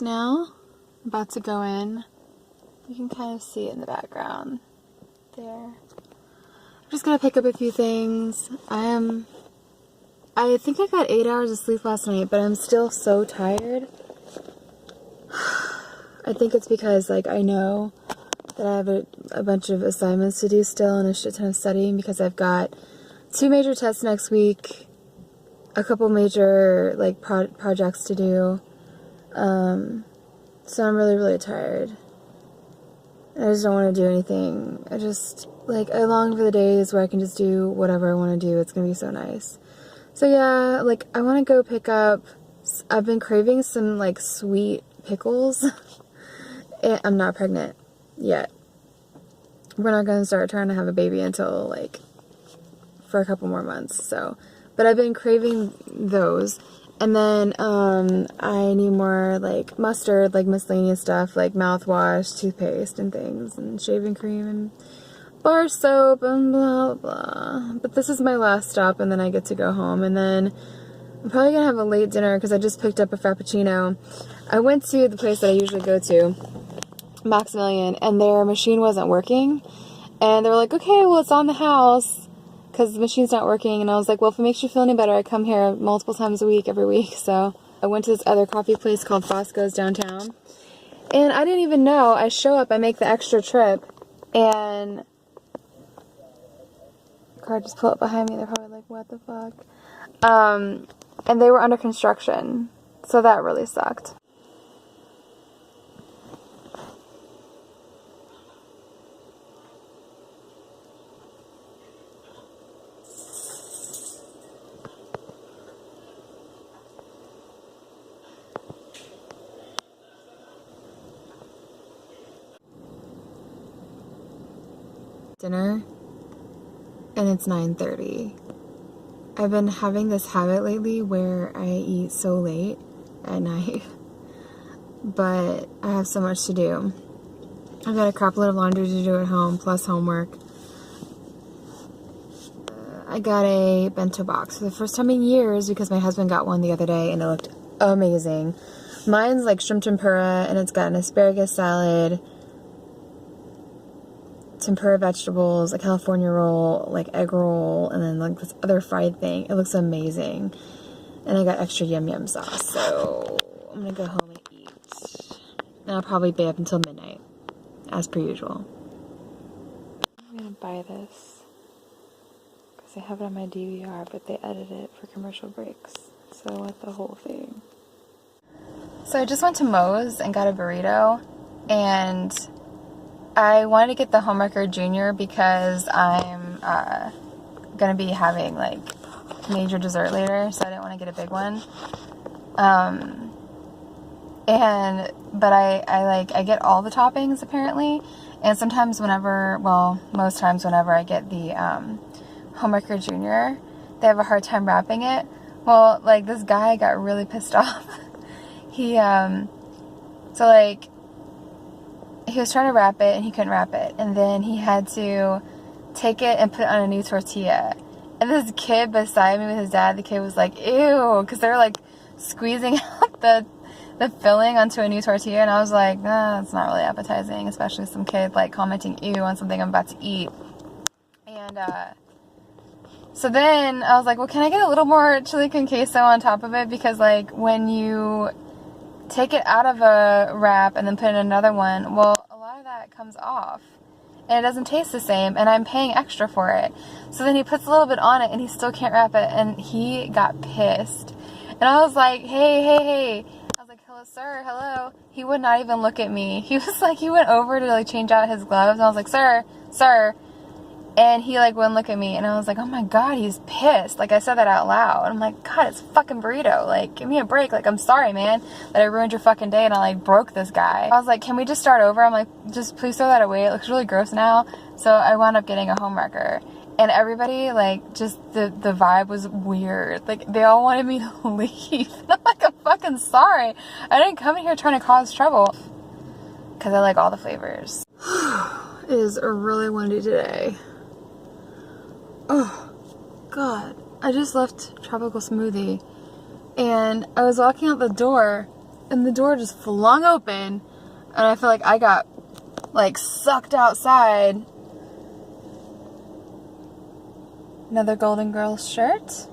Now, I'm about to go in. You can kind of see it in the background there. I'm just gonna pick up a few things. I think I got 8 hours of sleep last night, but I'm still so tired. I think it's because, like, I know that I have a bunch of assignments to do still and a shit ton of studying because I've got 2 major tests next week, a couple major, like, projects to do. So I'm really, really tired. I just don't want to do anything. I long for the days where I can just do whatever I want to do. It's going to be so nice. So yeah, like, I want to go pick up, I've been craving some, like, sweet pickles. And I'm not pregnant yet. We're not going to start trying to have a baby until, like, for a couple more months, so. But I've been craving those. And then, I need more, like, mustard, like, miscellaneous stuff, like mouthwash, toothpaste, and things, and shaving cream, and bar soap, and blah, blah. But this is my last stop, and then I get to go home. And then I'm probably gonna have a late dinner, because I just picked up a Frappuccino. I went to the place that I usually go to, Maximilian, and their machine wasn't working. And they were like, okay, well, it's on the house, because the machine's not working. And I was like, well, if it makes you feel any better, I come here multiple times a week, every week. So I went to this other coffee place called Fosco's downtown. And I didn't even know. I show up, I make the extra trip, and car just pulled up behind me. They're probably like, what the fuck? And they were under construction. So that really sucked. Dinner, and it's 9:30. I've been having this habit lately where I eat so late at night, but I have so much to do. I've got a crap load of laundry to do at home, plus homework. I got a bento box for the first time in years because my husband got one the other day and it looked amazing. Mine's like shrimp tempura, and it's got an asparagus salad, tempura vegetables, a California roll, like egg roll, and then like this other fried thing. It looks amazing. And I got extra yum yum sauce, so I'm gonna go home and eat. And I'll probably be up until midnight, as per usual. I'm gonna buy this because I have it on my DVR, but they edit it for commercial breaks, so I want the whole thing. So I just went to Moe's and got a burrito, and I wanted to get the Homewrecker Junior because I'm gonna be having like major dessert later, so I didn't want to get a big one. But I get all the toppings apparently, and sometimes most times whenever I get the Homewrecker Junior, they have a hard time wrapping it. Well, like, this guy got really pissed off. He was trying to wrap it, and he couldn't wrap it. And then he had to take it and put it on a new tortilla. And this kid beside me with his dad, the kid was like, ew, because they were, like, squeezing out the filling onto a new tortilla. And I was like, nah, that's not really appetizing, especially some kid, like, commenting ew on something I'm about to eat. And, so then I was like, well, can I get a little more chili con queso on top of it? Because, like, when you take it out of a wrap and then put in another one, well, a lot of that comes off and it doesn't taste the same, and I'm paying extra for it. So then he puts a little bit on it and he still can't wrap it, and he got pissed. And I was like, hey. I was like, hello, sir, hello. He would not even look at me. He was like, he went over to like change out his gloves, and I was like, sir. And he, like, wouldn't look at me, and I was like, oh my god, he's pissed. Like, I said that out loud. I'm like, god, it's fucking burrito. Like, give me a break. Like, I'm sorry, man, that I ruined your fucking day and I, like, broke this guy. I was like, can we just start over? I'm like, just please throw that away. It looks really gross now. So I wound up getting a Homewrecker. And everybody, like, just, the vibe was weird. Like, they all wanted me to leave. And I'm like, I'm fucking sorry. I didn't come in here trying to cause trouble. Because I like all the flavors. It is really windy today. Oh, God. I just left Tropical Smoothie, and I was walking out the door, and the door just flung open, and I feel like I got like sucked outside. Another Golden Girls shirt.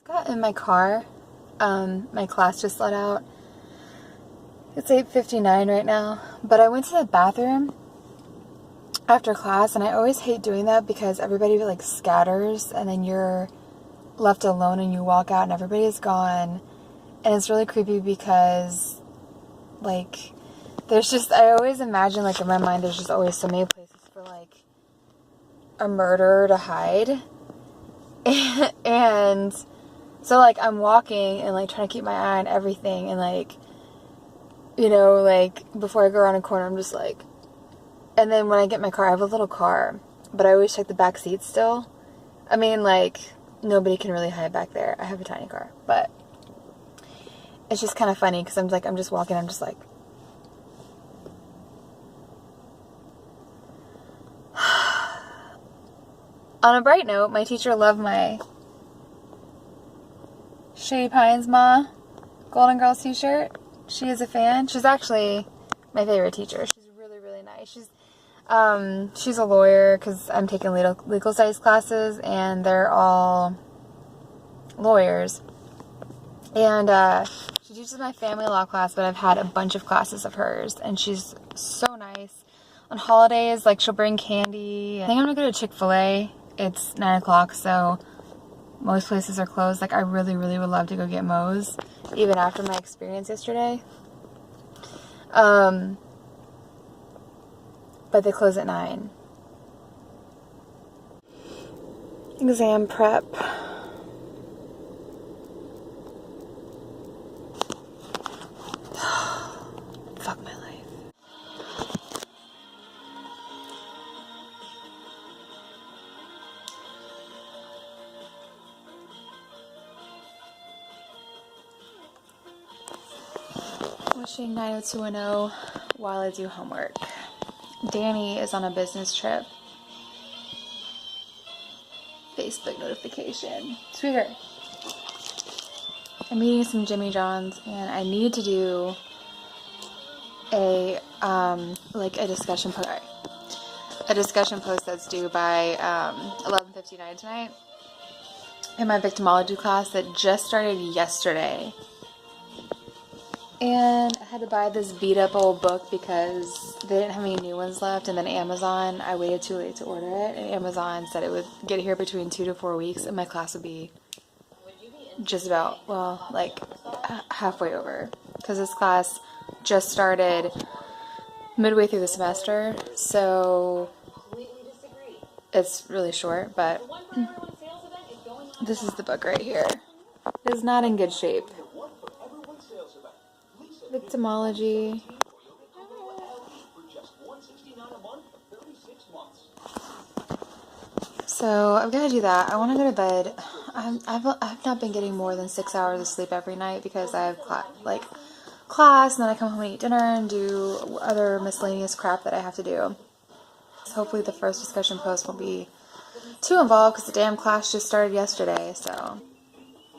Got in my car. My class just let out. It's 8:59 right now, but I went to the bathroom after class, and I always hate doing that because everybody like scatters, and then you're left alone and you walk out and everybody's gone, and it's really creepy because like there's just, I always imagine like in my mind there's just always so many places for like a murderer to hide. And so like I'm walking and like trying to keep my eye on everything, and like, you know, like before I go around a corner I'm just like, and then when I get in my car, I have a little car, but I always check the back seat still. I mean, like, nobody can really hide back there. I have a tiny car, but it's just kind of funny because I'm just walking, I'm just like, on a bright note, my teacher loved my Shady Pines Ma Golden Girls t-shirt. She is a fan. She's actually my favorite teacher. She's really, really nice. She's a lawyer because I'm taking legal studies classes, and they're all lawyers. And she teaches my family law class, but I've had a bunch of classes of hers, and she's so nice. On holidays, like, she'll bring candy. I think I'm gonna go to Chick-fil-A. It's 9 o'clock, so most places are closed. Like, I really, really would love to go get Moe's, even after my experience yesterday. But they close at 9. Exam prep. Fuck my life. Wishing 90210 while I do homework. Danny is on a business trip. Facebook notification. Sweeter. I'm eating some Jimmy John's, and I need to do a discussion post. A discussion post that's due by 11:59 tonight in my victimology class that just started yesterday. And I had to buy this beat up old book because they didn't have any new ones left, and then Amazon, I waited too late to order it, and Amazon said it would get here between 2 to 4 weeks, and my class would be just about, well, like halfway over, because this class just started midway through the semester, so it's really short, but this is the book right here. It is not in good shape. Victimology. So I've got to do that. I want to go to bed. I've not been getting more than 6 hours of sleep every night because I have class, and then I come home and eat dinner and do other miscellaneous crap that I have to do. So hopefully the first discussion post won't be too involved because the damn class just started yesterday. So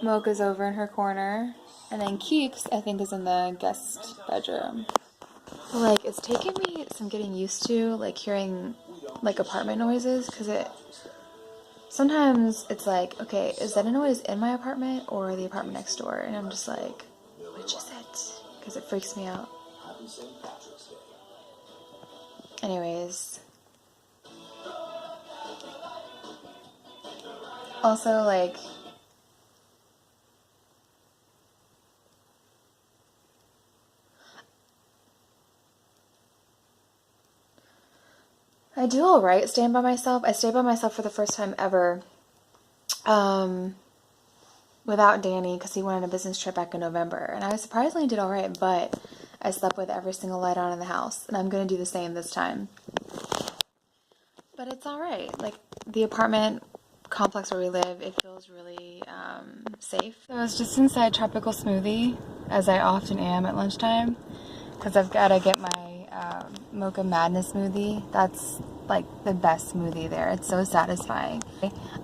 Mocha's over in her corner. And then Keeks, I think, is in the guest bedroom. Like, it's taken me some getting used to, like, hearing, like, apartment noises, because sometimes it's like, okay, is that a noise in my apartment or the apartment next door? And I'm just like, which is it? Because it freaks me out. Anyways. Also, like, I do alright staying by myself. I stayed by myself for the first time ever without Danny because he went on a business trip back in November. And I surprisingly did alright, but I slept with every single light on in the house. And I'm going to do the same this time. But it's alright. Like, the apartment complex where we live, it feels really safe. So I was just inside Tropical Smoothie, as I often am at lunchtime, because I've got to get my Mocha Madness smoothie. That's like the best smoothie there. It's so satisfying.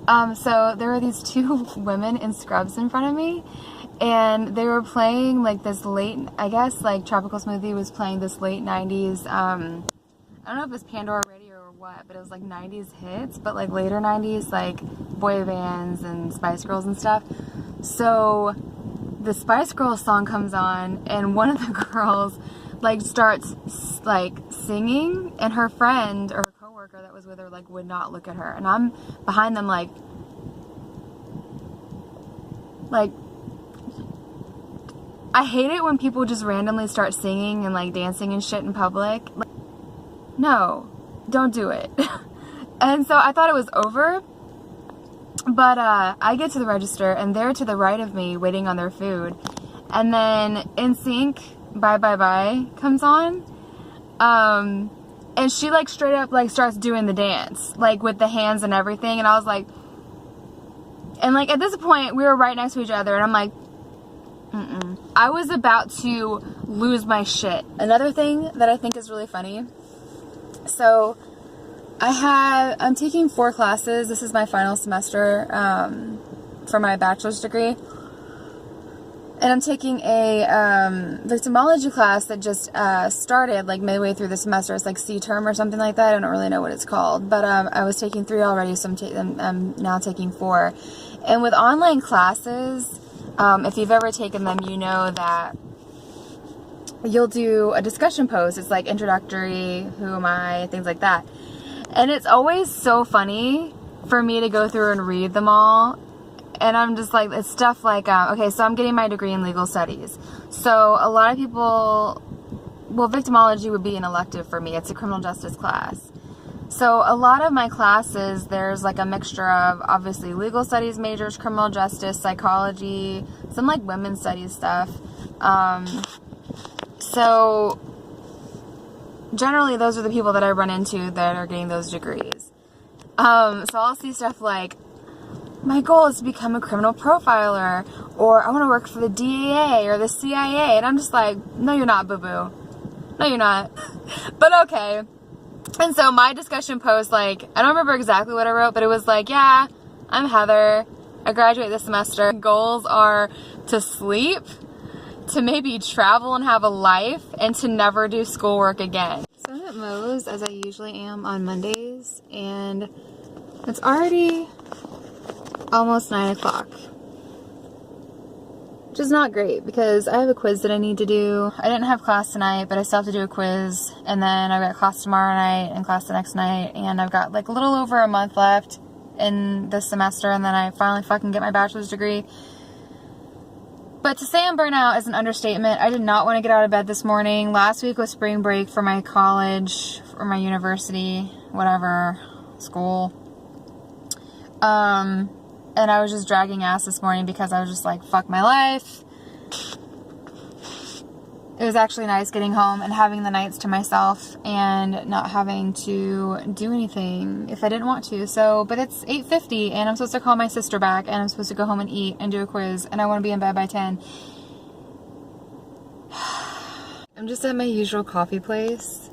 So there were these two women in scrubs in front of me, And they were playing like this late, I guess like Tropical Smoothie was playing this late 90s, I don't know if it was Pandora Radio or what, but it was like 90s hits, but like later 90s, like boy bands and Spice Girls and stuff. So the Spice Girls song comes on, and one of the girls like starts like singing, and her friend or her coworker that was with her like would not look at her, and I'm behind them like I hate it when people just randomly start singing and like dancing and shit in public. Like, no, don't do it. And so I thought it was over, but I get to the register and they're to the right of me waiting on their food, and then NSYNC Bye Bye Bye comes on, and she like straight up like starts doing the dance like with the hands and everything, and I was like, and like at this point we were right next to each other, and I'm like, I was about to lose my shit. Another thing that I think is really funny, so I'm taking 4 classes. This is my final semester for my bachelor's degree, and I'm taking a victimology class that just started like midway through the semester. It's like C-term or something like that. I don't really know what it's called, but I was taking 3 already, so I'm now taking 4. And with online classes, if you've ever taken them, you know that you'll do a discussion post. It's like introductory, who am I, things like that. And it's always so funny for me to go through and read them all. And I'm just like, it's stuff like, okay, so I'm getting my degree in legal studies. So a lot of people, well, victimology would be an elective for me. It's a criminal justice class. So a lot of my classes, there's like a mixture of obviously legal studies majors, criminal justice, psychology, some like women's studies stuff. So generally those are the people that I run into that are getting those degrees. So I'll see stuff like, my goal is to become a criminal profiler, or I want to work for the DEA or the CIA. And I'm just like, no, you're not, boo-boo. No, you're not. But okay. And so my discussion post, like, I don't remember exactly what I wrote, but it was like, yeah, I'm Heather. I graduate this semester. Goals are to sleep, to maybe travel and have a life, and to never do schoolwork again. So I'm at Moe's, as I usually am on Mondays, and it's already almost 9 o'clock. Which is not great because I have a quiz that I need to do. I didn't have class tonight, but I still have to do a quiz. And then I've got class tomorrow night and class the next night. And I've got like a little over a month left in this semester. And then I finally fucking get my bachelor's degree. But to say I'm burnt out is an understatement. I did not want to get out of bed this morning. Last week was spring break for my college, or my university, whatever, school. And I was just dragging ass this morning because I was just like, fuck my life. It was actually nice getting home and having the nights to myself and not having to do anything if I didn't want to. So, but it's 8:50 and I'm supposed to call my sister back and I'm supposed to go home and eat and do a quiz and I want to be in bed by 10. I'm just at my usual coffee place.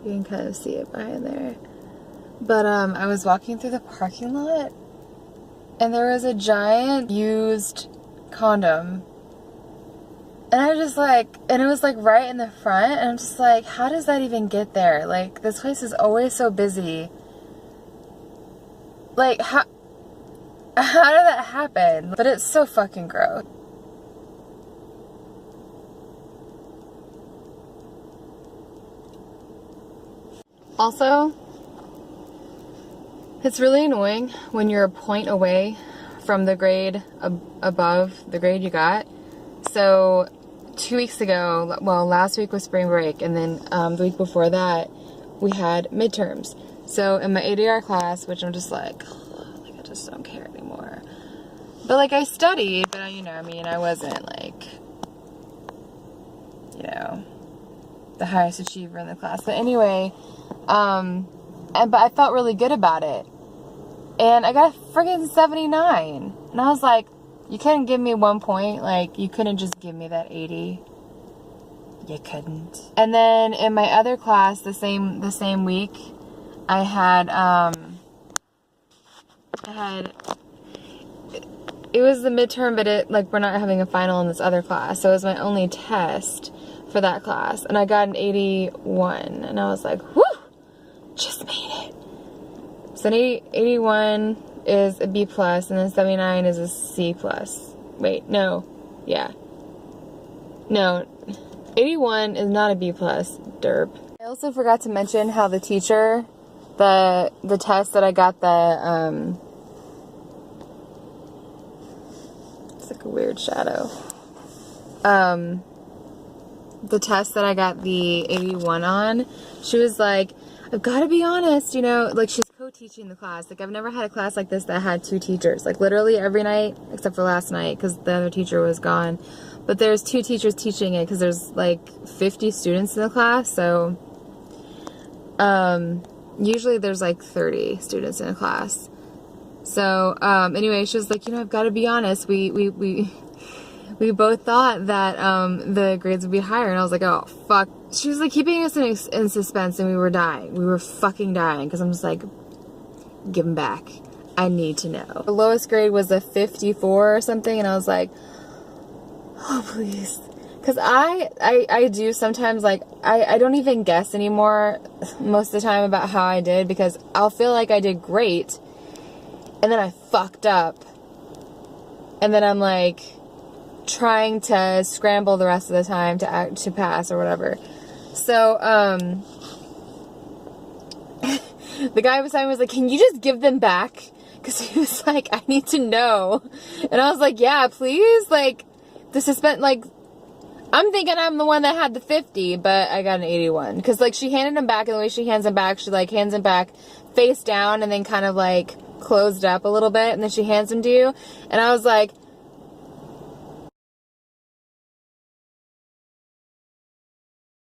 You can kind of see it behind there. But I was walking through the parking lot and there was a giant used condom. And I was just like, and it was like right in the front, and I'm just like, how does that even get there? Like, this place is always so busy. Like, how did that happen? But it's so fucking gross. Also, it's really annoying when you're a point away from the grade above the grade you got. So 2 weeks ago, well, last week was spring break, and then the week before that, we had midterms. So in my ADR class, which I'm just like I just don't care anymore. But like I studied, but you know, I mean, I wasn't like, you know, the highest achiever in the class. But anyway, but I felt really good about it. And I got a friggin' 79. And I was like, you couldn't give me 1 point. Like, you couldn't just give me that 80. You couldn't. And then in my other class, the same week, I had it was the midterm, but it, like, we're not having a final in this other class, so it was my only test for that class, and I got an 81, and I was like, whoo, just made it. So 81 is a B plus, and then 79 is a C plus. Wait, no, yeah. No, 81 is not a B plus, derp. I also forgot to mention how the teacher, the test that I got it's like a weird shadow. The test that I got the 81 on, she was like, I've got to be honest, you know, like, she's co-teaching the class. Like, I've never had a class like this that had 2 teachers. Like, literally every night, except for last night, because the other teacher was gone. But there's 2 teachers teaching it, because there's, like, 50 students in the class, so, usually there's, like, 30 students in a class. So, anyway, she was like, you know, I've got to be honest, we both thought that, the grades would be higher, and I was like, oh, fuck. She was, like, keeping us in suspense, and we were dying. We were fucking dying, because I'm just like, give them back. I need to know. The lowest grade was a 54 or something, and I was like, oh, please. Because I do sometimes, like, I don't even guess anymore most of the time about how I did, because I'll feel like I did great, and then I fucked up, and then I'm, like, trying to scramble the rest of the time to pass or whatever. So, the guy beside me was like, can you just give them back? Because he was like, I need to know. And I was like, yeah, please. Like, the suspense, like, I'm thinking I'm the one that had the 50, but I got an 81. Because, like, she handed him back, and the way she hands him back, she, like, hands him back face down and then kind of, like, closed up a little bit, and then she hands him to you. And I was like,